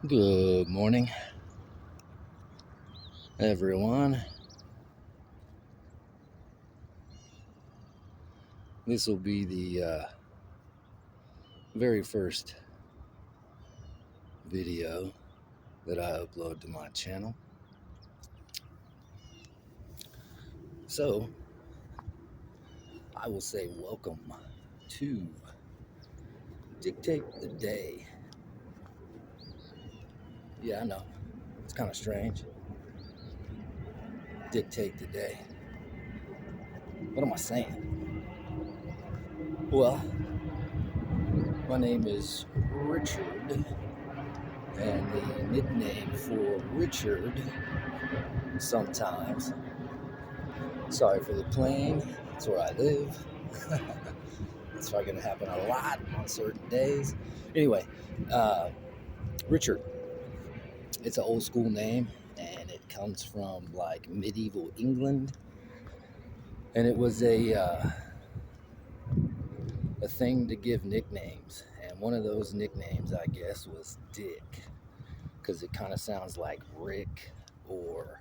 Good morning, everyone. This will be the very first video that I upload to my channel. So, I will say welcome to Dictate the Day. Yeah, I know, it's kind of strange. Dictate the Day. What am I saying? Well, my name is Richard, and the nickname for Richard sometimes, sorry for the plane, it's where I live. It's probably going to happen a lot on certain days. Anyway, Richard, it's an old school name, and it comes from like medieval England, and it was a thing to give nicknames. And one of those nicknames, I guess, was Dick, because it kind of sounds like Rick or,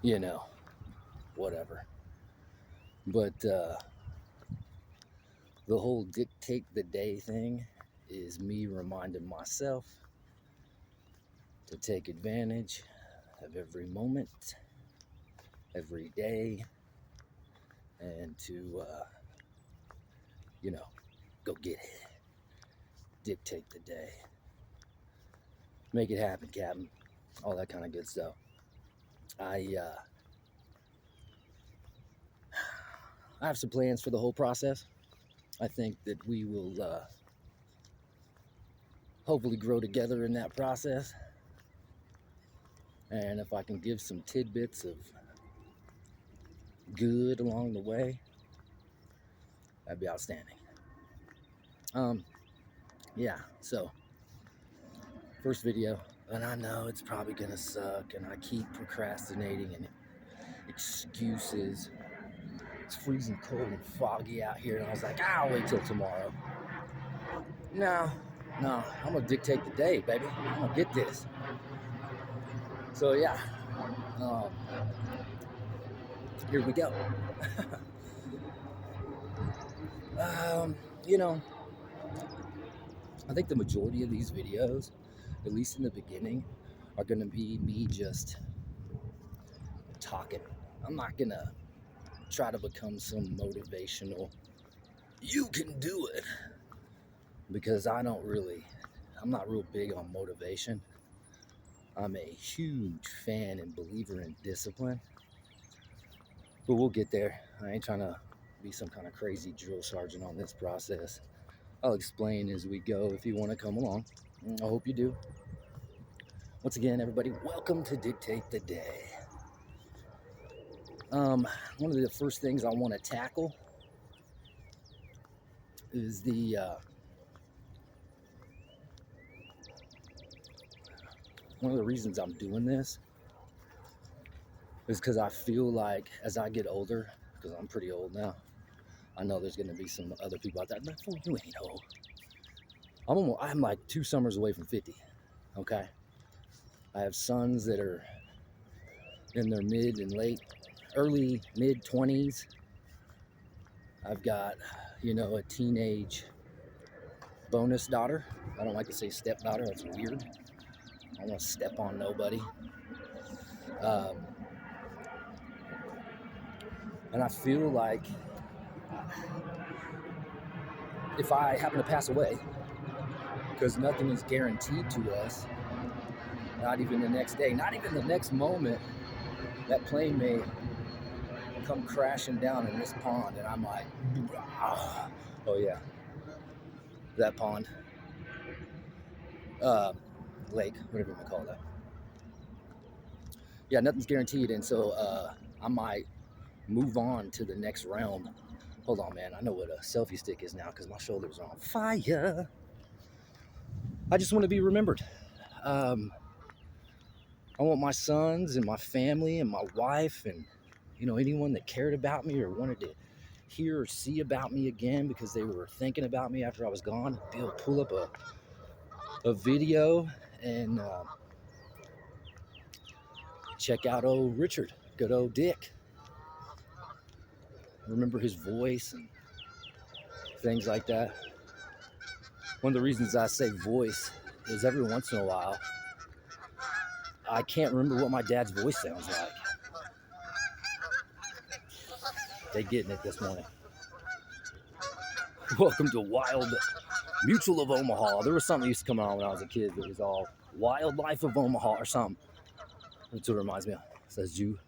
you know, whatever. But the whole dictate the day thing is me reminding myself to take advantage of every moment, every day, and to, go get it. Dictate the day. Make it happen, Captain. All that kind of good stuff. I have some plans for the whole process. I think that we will hopefully grow together in that process. And if I can give some tidbits of good along the way, that'd be outstanding. Yeah, so first video, and I know it's probably gonna suck, and I keep procrastinating and excuses. It's freezing cold and foggy out here, and I was like, I'll wait till tomorrow. No, I'm gonna dictate the day, baby. I'm gonna get this. So yeah, um, here we go. um, you know, I think the majority of these videos, at least in the beginning, are gonna be me just talking. I'm not gonna try to become some motivational, you can do it, because I'm not real big on motivation. I'm a huge fan and believer in discipline, but we'll get there. I ain't trying to be some kind of crazy drill sergeant on this process. I'll explain as we go if you want to come along. I hope you do. Once again, everybody, welcome to Dictate the Day. One of the first things I want to tackle is one of the reasons I'm doing this is because I feel like as I get older, because I'm pretty old now, I know there's going to be some other people out there, but you ain't old. I'm like 2 summers away from 50, okay? I have sons that are in their early mid 20s. I've got, a teenage bonus daughter. I don't like to say stepdaughter, that's weird. I don't want to step on nobody. And I feel like if I happen to pass away, because nothing is guaranteed to us, not even the next day, not even the next moment, that plane may come crashing down in this pond, and I'm like, oh yeah, that pond, lake, whatever you want to call that. Yeah, nothing's guaranteed, and so I might move on to the next realm. Hold on, man. I know what a selfie stick is now because my shoulders are on fire. I just want to be remembered. I want my sons and my family and my wife and, anyone that cared about me or wanted to hear or see about me again because they were thinking about me after I was gone, be able to pull up a video and check out old Richard, good old Dick. Remember his voice and things like that. One of the reasons I say voice is every once in a while, I can't remember what my dad's voice sounds like. They getting it this morning. Welcome to Wild Mutual of Omaha. There was something that used to come on when I was a kid that was all Wildlife of Omaha or something. That's what it reminds me of. It says you.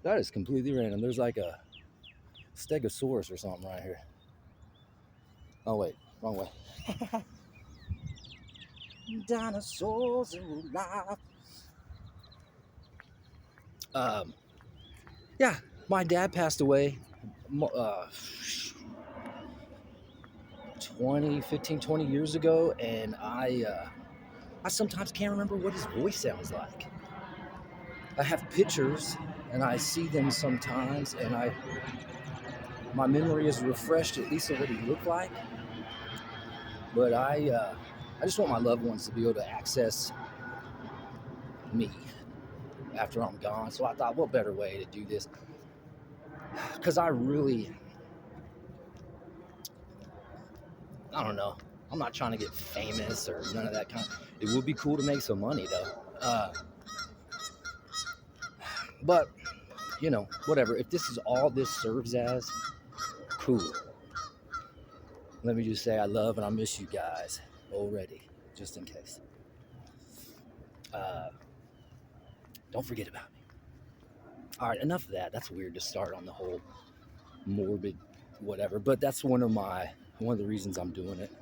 That is completely random. There's like a stegosaurus or something right here. Oh wait, wrong way. Dinosaurs in life. Yeah, my dad passed away 20 years ago, and I sometimes can't remember what his voice sounds like. I have pictures and I see them sometimes, and my memory is refreshed at least of what he looked like. But I just want my loved ones to be able to access me after I'm gone. So I thought, what better way to do this? Because I don't know. I'm not trying to get famous or none of that kind. It would be cool to make some money though. But you know, whatever. If this is all this serves as, cool. Let me just say I love and I miss you guys already, just in case. Don't forget about me. All right, enough of that. That's weird to start on the whole morbid whatever, but that's one of the reasons I'm doing it.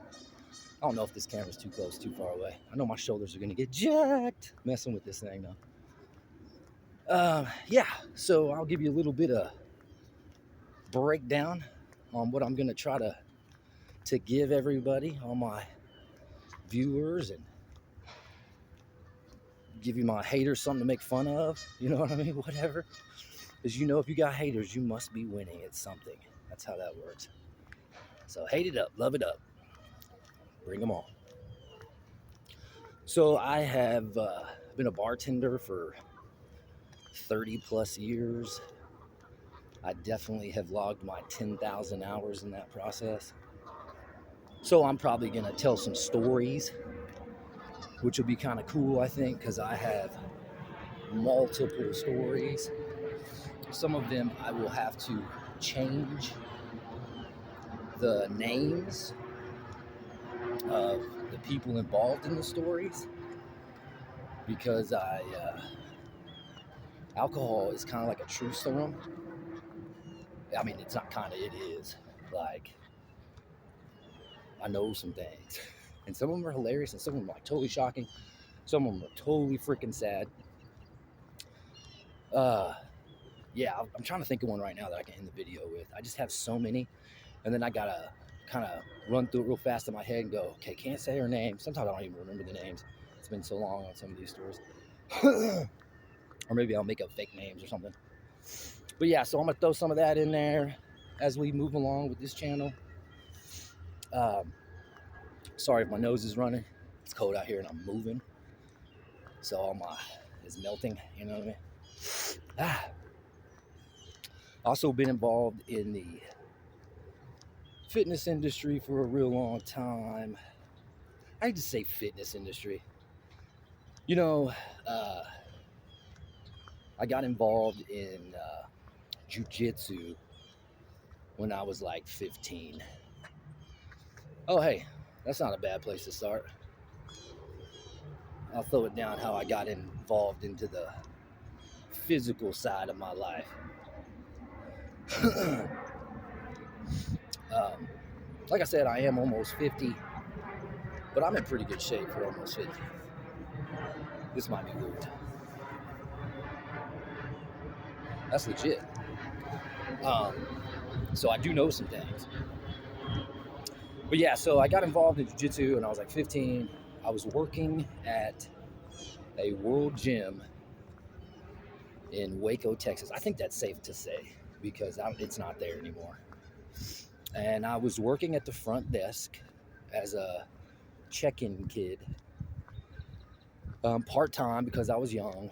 I don't know if this camera's too close, too far away. I know my shoulders are gonna get jacked messing with this thing though. Yeah, so I'll give you a little bit of breakdown on what I'm gonna try to give everybody, all my viewers, and give you my haters something to make fun of. You know what I mean? Whatever. Because you know, if you got haters, you must be winning at something. That's how that works. So hate it up, love it up. Bring them on. So I have been a bartender for 30 plus years. I definitely have logged my 10,000 hours in that process. So I'm probably going to tell some stories, which will be kind of cool, I think, because I have multiple stories. Some of them I will have to change the names of the people involved in the stories, because alcohol is kind of like a truth serum. I mean, it's not kind of, it is. Like, I know some things, and some of them are hilarious, and some of them are like totally shocking. Some of them are totally freaking sad. Yeah, I'm trying to think of one right now that I can end the video with. I just have so many, and then I gotta kind of run through it real fast in my head and go, okay, can't say her name. Sometimes I don't even remember the names. It's been so long on some of these stories. Or maybe I'll make up fake names or something. But yeah, so I'm gonna throw some of that in there as we move along with this channel. Sorry if my nose is running. It's cold out here and I'm moving, so all my is melting. You know what I mean? Also been involved in the fitness industry for a real long time. I hate to say fitness industry. You know, I got involved in jiu-jitsu when I was like 15. Oh, hey, that's not a bad place to start. I'll throw it down how I got involved into the physical side of my life. Like I said, I am almost 50, but I'm in pretty good shape for almost 50. This might be weird. That's legit. So I do know some things. But yeah, so I got involved in jiu-jitsu when I was like 15. I was working at a world gym in Waco, Texas. I think that's safe to say because it's not there anymore. And I was working at the front desk as a check-in kid, part-time because I was young.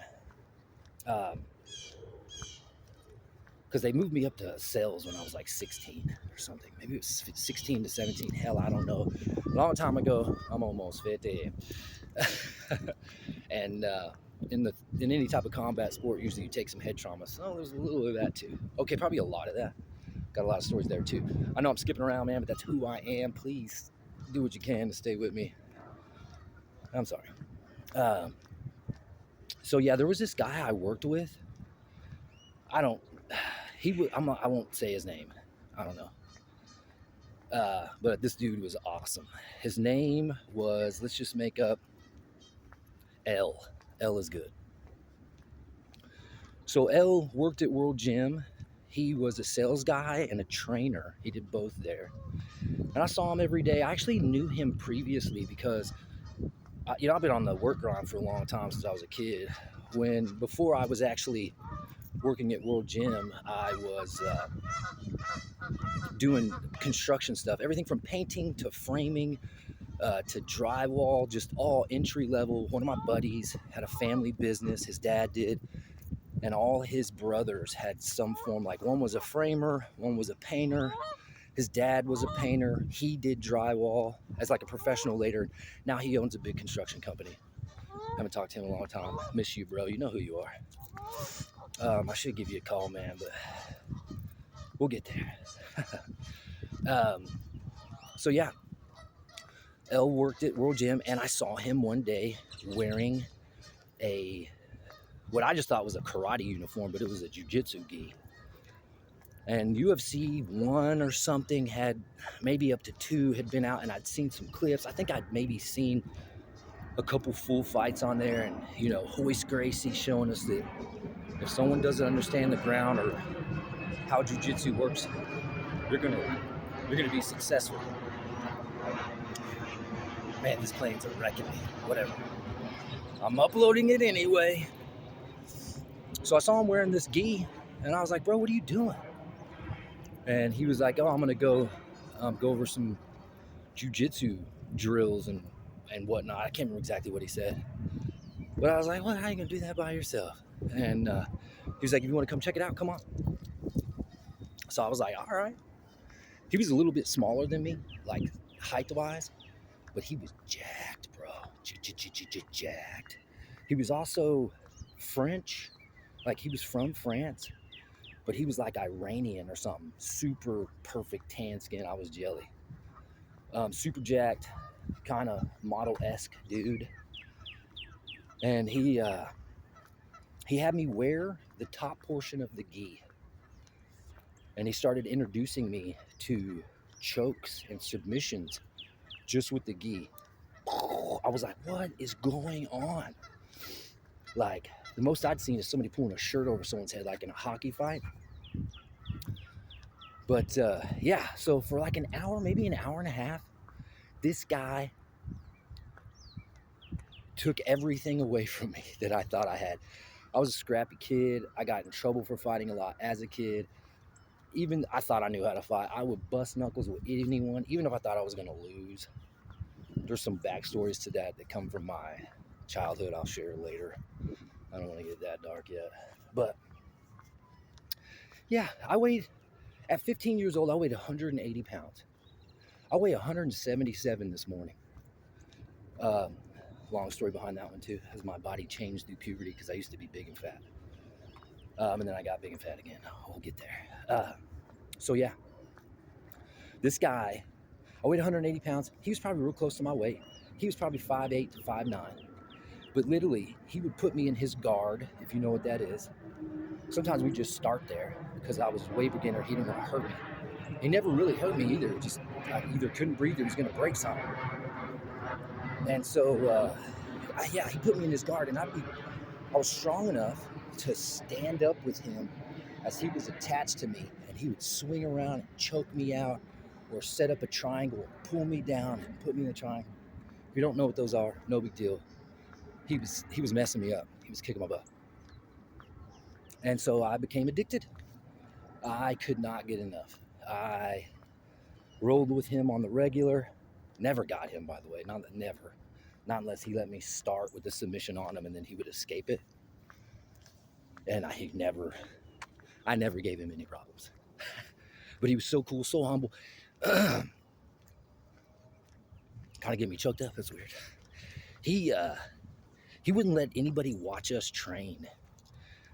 Because they moved me up to sales when I was like 16 or something. Maybe it was 16 to 17. Hell, I don't know. A long time ago. I'm almost 50. And in any type of combat sport, usually you take some head trauma. So there's a little of that too. Okay, probably a lot of that. Got a lot of stories there too. I know I'm skipping around, man, but that's who I am. Please do what you can to stay with me. I'm sorry. So yeah, there was this guy I worked with. I won't say his name. I don't know. But this dude was awesome. His name was, let's just make up L. L is good. So L worked at World Gym. He was a sales guy and a trainer. He did both there. And I saw him every day. I actually knew him previously because, I've been on the work grind for a long time since I was a kid. Before I was actually working at World Gym, I was doing construction stuff, everything from painting to framing to drywall, just all entry level. One of my buddies had a family business, his dad did, and all his brothers had some form, like one was a framer, one was a painter. His dad was a painter. He did drywall as like a professional later. Now he owns a big construction company. Haven't talked to him in a long time. Miss you, bro. You know who you are. I should give you a call, man, but we'll get there. So yeah, L worked at World Gym, and I saw him one day wearing what I just thought was a karate uniform, but it was a jiu-jitsu gi. And UFC 1 or something had, maybe up to 2 had been out, and I'd seen some clips. I think I'd maybe seen a couple full fights on there, and Hoist Gracie showing us that if someone doesn't understand the ground or how jiu-jitsu works, you're gonna be successful. Man, this plane's a wrecking me. Whatever. I'm uploading it anyway. So I saw him wearing this gi, and I was like, bro, what are you doing? And he was like, oh, I'm gonna go over some jiu-jitsu drills and whatnot. I can't remember exactly what he said, but I was like, well, how are you gonna do that by yourself? And he was like, if you want to come check it out, come on. So I was like, all right. He was a little bit smaller than me, like height-wise, but he was jacked, bro. Jacked. He was also French, like he was from France, but he was like Iranian or something. Super perfect tan skin. I was jelly. Super jacked, kind of model-esque dude. And he had me wear the top portion of the gi. And he started introducing me to chokes and submissions just with the gi. I was like, what is going on? Like, the most I'd seen is somebody pulling a shirt over someone's head, like in a hockey fight. But yeah, so for like an hour, maybe an hour and a half, this guy took everything away from me that I thought I had. I was a scrappy kid. I got in trouble for fighting a lot as a kid. Even I thought I knew how to fight. I would bust knuckles with anyone, even if I thought I was going to lose. There's some backstories to that come from my childhood I'll share later. I don't want to get that dark yet. But yeah, at 15 years old, I weighed 180 pounds. I weigh 177 this morning. Long story behind that one too, as my body changed through puberty because I used to be big and fat. And then I got big and fat again. We'll get there. So yeah, this guy, I weighed 180 pounds. He was probably real close to my weight. He was probably 5'8" to 5'9". But literally, he would put me in his guard, if you know what that is. Sometimes we just start there because I was way beginner. He didn't want to hurt me. He never really hurt me either. Just I either couldn't breathe or he was going to break something. And so, yeah, he put me in his guard, and I was strong enough to stand up with him as he was attached to me, and he would swing around and choke me out or set up a triangle, pull me down and put me in a triangle. If you don't know what those are, no big deal. He was messing me up. He was kicking my butt. And so I became addicted. I could not get enough. I rolled with him on the regular. Never got him, by the way. Never. Not unless he let me start with the submission on him and then he would escape it. And I never gave him any problems. But he was so cool, so humble. Kind of get me choked up. That's weird. He wouldn't let anybody watch us train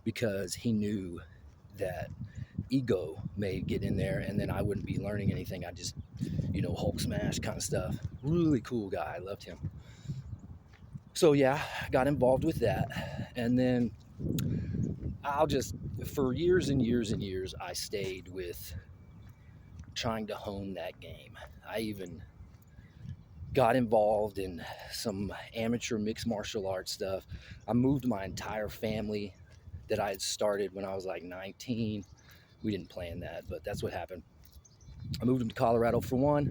because he knew that ego may get in there and then I wouldn't be learning anything. I just, Hulk smash kind of stuff. Really cool guy. I loved him. So yeah, got involved with that. And then for years and years and years, I stayed with trying to hone that game. I even got involved in some amateur mixed martial arts stuff. I moved my entire family that I had started when I was like 19. We didn't plan that, but that's what happened. I moved them to Colorado for one,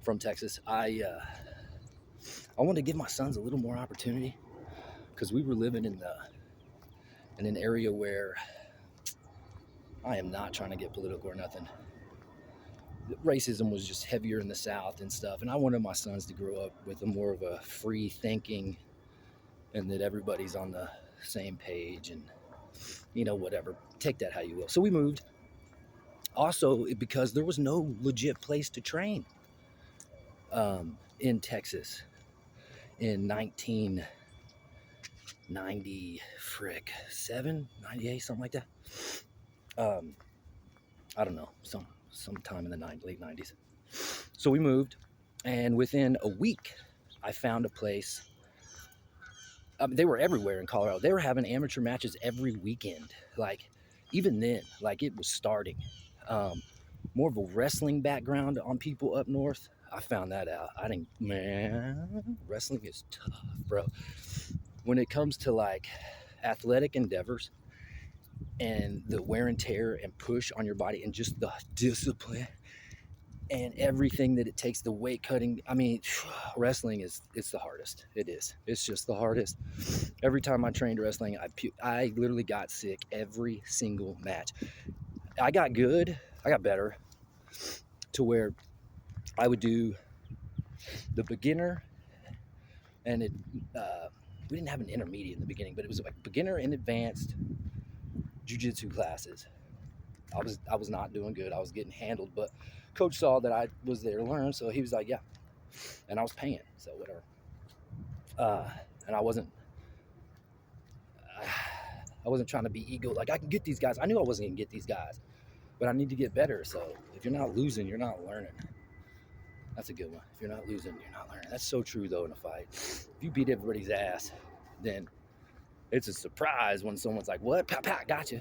from Texas. I wanted to give my sons a little more opportunity because we were living in an area where I am not trying to get political or nothing. Racism was just heavier in the South and stuff, and I wanted my sons to grow up with a more of a free thinking and that everybody's on the same page and whatever. Take that how you will. So we moved. Also, because there was no legit place to train in Texas in 1997, 98, something like that. I don't know, sometime in the late 90s. So we moved, and within a week, I found a place. They were everywhere in Colorado. They were having amateur matches every weekend. Like, even then, like it was starting. More of a wrestling background on people up north. I found that out. Wrestling is tough, bro. When it comes to like athletic endeavors and the wear and tear and push on your body and just the discipline and everything that it takes, the weight cutting. I mean, wrestling it's the hardest. It is. It's just the hardest. Every time I trained wrestling, I literally got sick every single match. I got good. I got better to where I would do the beginner and we didn't have an intermediate in the beginning, but it was like beginner and advanced jiu-jitsu classes. I was not doing good. I was getting handled, but coach saw that I was there to learn, so he was like, yeah. And I was paying, so whatever. And I wasn't trying to be ego. Like, I can get these guys. I knew I wasn't going to get these guys, but I need to get better. So if you're not losing, you're not learning. That's a good one. If you're not losing, you're not learning. That's so true, though, in a fight. If you beat everybody's ass, then it's a surprise when someone's like, what? Pow, pow, gotcha.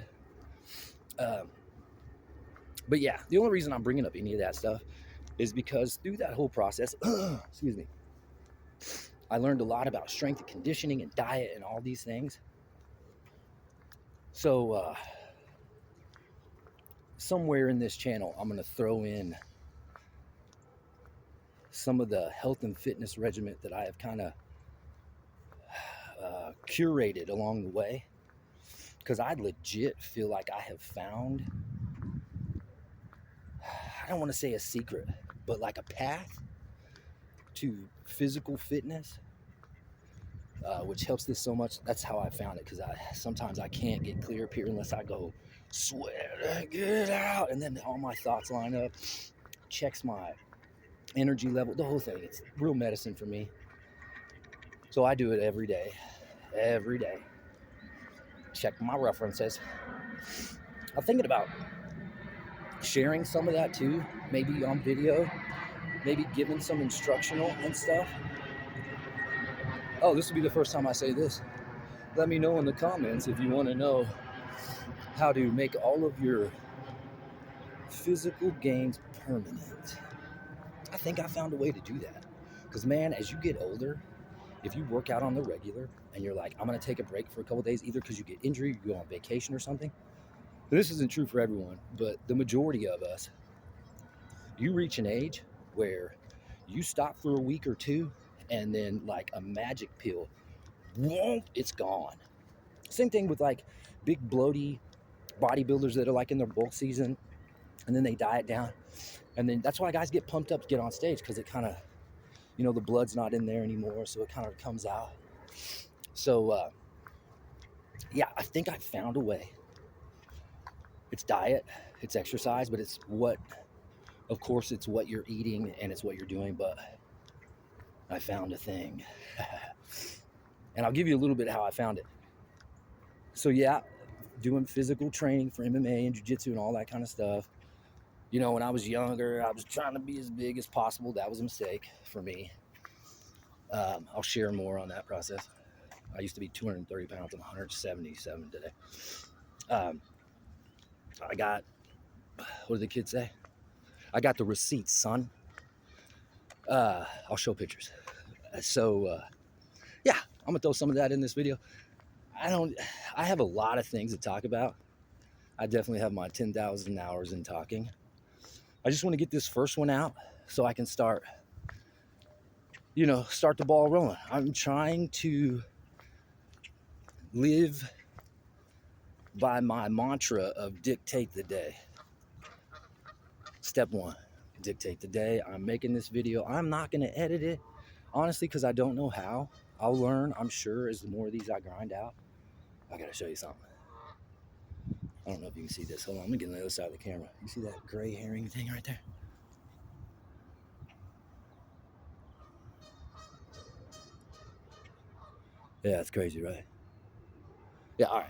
But yeah, the only reason I'm bringing up any of that stuff is because through that whole process, excuse me, I learned a lot about strength and conditioning and diet and all these things. So somewhere in this channel, I'm going to throw in some of the health and fitness regimen that I have kind of curated along the way, because I legit feel like I have found, I don't want to say a secret, but like a path to physical fitness, which helps this so much. That's how I found it, because sometimes I can't get clear up here unless I go sweat, get out, and then all my thoughts line up, checks my energy level, the whole thing. It's real medicine for me. So I do it every day. Check my references. I'm thinking about sharing some of that too, maybe on video, maybe giving some instructional and stuff. Oh, this will be the first time I say this. Let me know in the comments if you want to know how to make all of your physical gains permanent. I think I found a way to do that. Because, man, as you get older, if you work out on the regular and you're like, I'm going to take a break for a couple days, either because you get injured, you go on vacation or something. This isn't true for everyone, but the majority of us, you reach an age where you stop for a week or two and then like a magic pill, whoa, it's gone. Same thing with like big bloaty bodybuilders that are like in their bulk season. and then they diet down. And then that's why guys get pumped up to get on stage, because it kind of, the blood's not in there anymore, so it kind of comes out. So, yeah, I think I found a way. It's diet, it's exercise, but it's of course, it's what you're eating and it's what you're doing, but I found a thing. And I'll give you a little bit how I found it. So, yeah, doing physical training for MMA and jiu-jitsu and all that kind of stuff. When I was younger, I was trying to be as big as possible. That was a mistake for me. I'll share more on that process. I used to be 230 pounds. I'm 177 today. I got, what do the kids say? I got the receipts, son. I'll show pictures. So, yeah, I'm going to throw some of that in this video. I have a lot of things to talk about. I definitely have my 10,000 hours in talking. I just want to get this first one out so I can start the ball rolling. I'm trying to live by my mantra of dictate the day. Step one, dictate the day. I'm making this video. I'm not going to edit it, honestly, because I don't know how. I'll learn, I'm sure, as the more of these I grind out. I got to show you something. I don't know if you can see this. Hold on, I'm going to get on the other side of the camera. You see that gray herring thing right there? Yeah, it's crazy, right? Yeah, all right.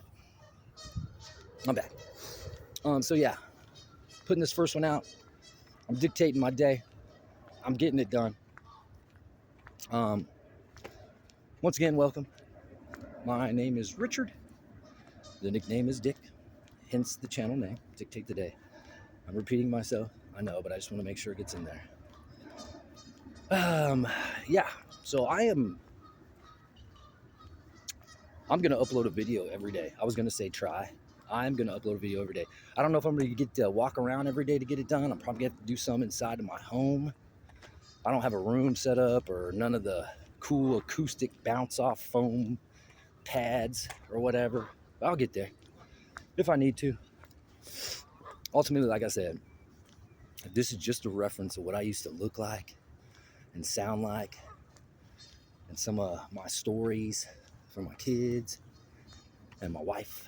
I'm back. So yeah, putting this first one out. I'm dictating my day. I'm getting it done. Once again, welcome. My name is Richard. The nickname is Dick, hence the channel name, Dictate the Day. I'm repeating myself, I know, but I just want to make sure it gets in there. Yeah, so I'm gonna upload a video every day. I was gonna say try. I'm gonna upload a video every day. I don't know if I'm gonna get to walk around every day to get it done. I'm probably gonna have to do some inside of my home. I don't have a room set up or none of the cool acoustic bounce off foam pads or whatever. But I'll get there if I need to. Ultimately, like I said, this is just a reference of what I used to look like and sound like, and some of my stories from my kids and my wife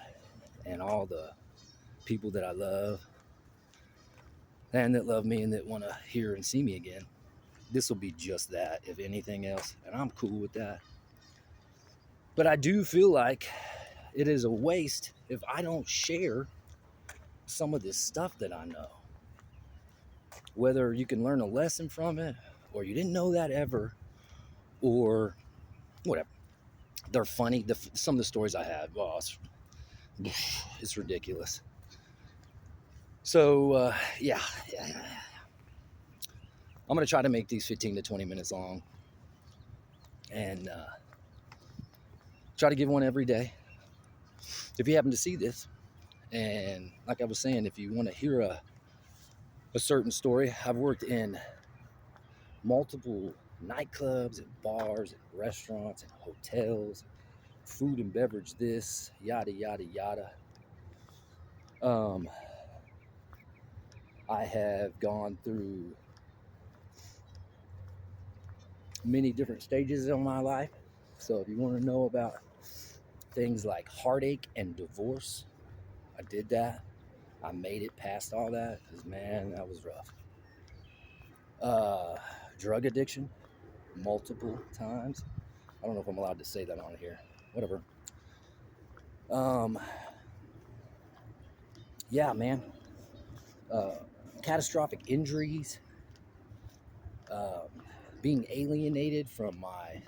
and all the people that I love and that love me and that want to hear and see me again. This will be just that, if anything else, and I'm cool with that. But I do feel like it is a waste if I don't share some of this stuff that I know. Whether you can learn a lesson from it, or you didn't know that ever, or whatever. They're funny. Some of the stories I have, it's ridiculous. So, yeah. I'm going to try to make these 15 to 20 minutes long. And try to give one every day. If you happen to see this, and like I was saying, if you want to hear a certain story, I've worked in multiple nightclubs and bars and restaurants and hotels, food and beverage, this, yada, yada, yada. I have gone through many different stages of my life. So if you want to know about things like heartache and divorce, I did that. I made it past all that, because man, that was rough. Drug addiction, multiple times. I don't know if I'm allowed to say that on here. Whatever. Yeah, man. Catastrophic injuries. Being alienated from my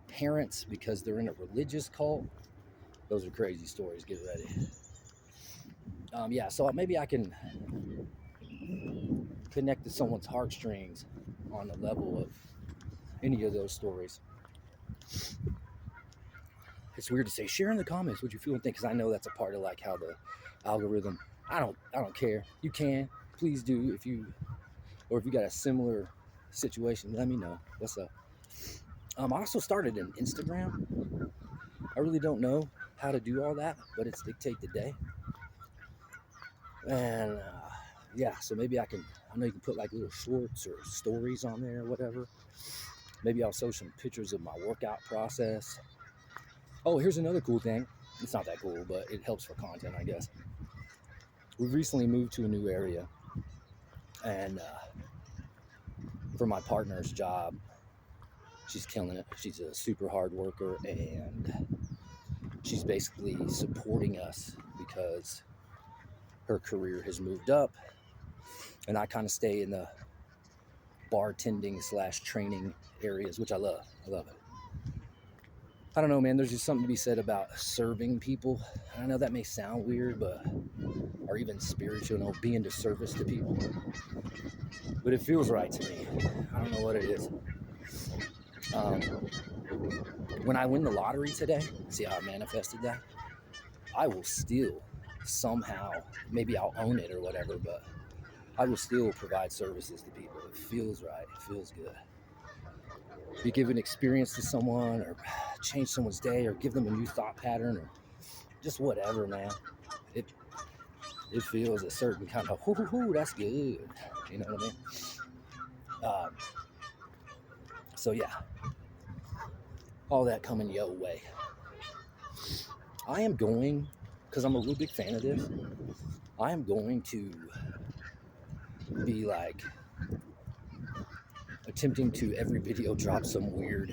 parents because they're in a religious cult. Those are crazy stories. Get ready. Yeah, so maybe I can connect to someone's heartstrings on the level of any of those stories. It's weird to say. Share in the comments what you feel and think, because I know that's a part of like how the algorithm. I don't care. You can, please do, if you got a similar situation. Let me know. What's up? I also started an Instagram. I really don't know how to do all that, but it's Dictate the Day. And yeah, so maybe I know you can put like little shorts or stories on there or whatever. Maybe I'll show some pictures of my workout process. Oh, here's another cool thing. It's not that cool, but it helps for content, I guess. We've recently moved to a new area, and for my partner's job, she's killing it. She's a super hard worker, and she's basically supporting us because her career has moved up, and I kind of stay in the bartending / training areas, which I love. I love it. I don't know, man. There's just something to be said about serving people. I know that may sound weird, or even spiritual, being to service to people. But it feels right to me. I don't know what it is. When I win the lottery today, see how I manifested that? I will still somehow, maybe I'll own it or whatever, but I will still provide services to people. It feels right. It feels good. You give an experience to someone, or change someone's day, or give them a new thought pattern, or just whatever, man. It feels a certain kind of, whoo, that's good. You know what I mean? So yeah, all that coming your way. I am going, because I'm a real big fan of this, I am going to be like attempting to every video drop some weird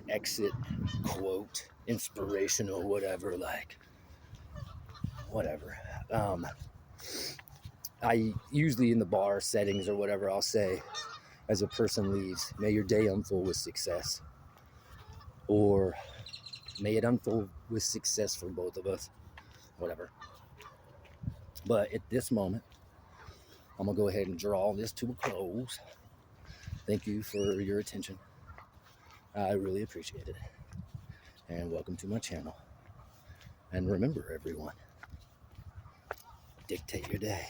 exit quote, inspirational, whatever, like whatever. I usually in the bar settings or whatever, I'll say, as a person leaves, may your day unfold with success, or may it unfold with success for both of us, whatever. But at this moment, I'm gonna go ahead and draw this to a close. Thank you for your attention. I really appreciate it. And welcome to my channel. And remember, everyone, dictate your day.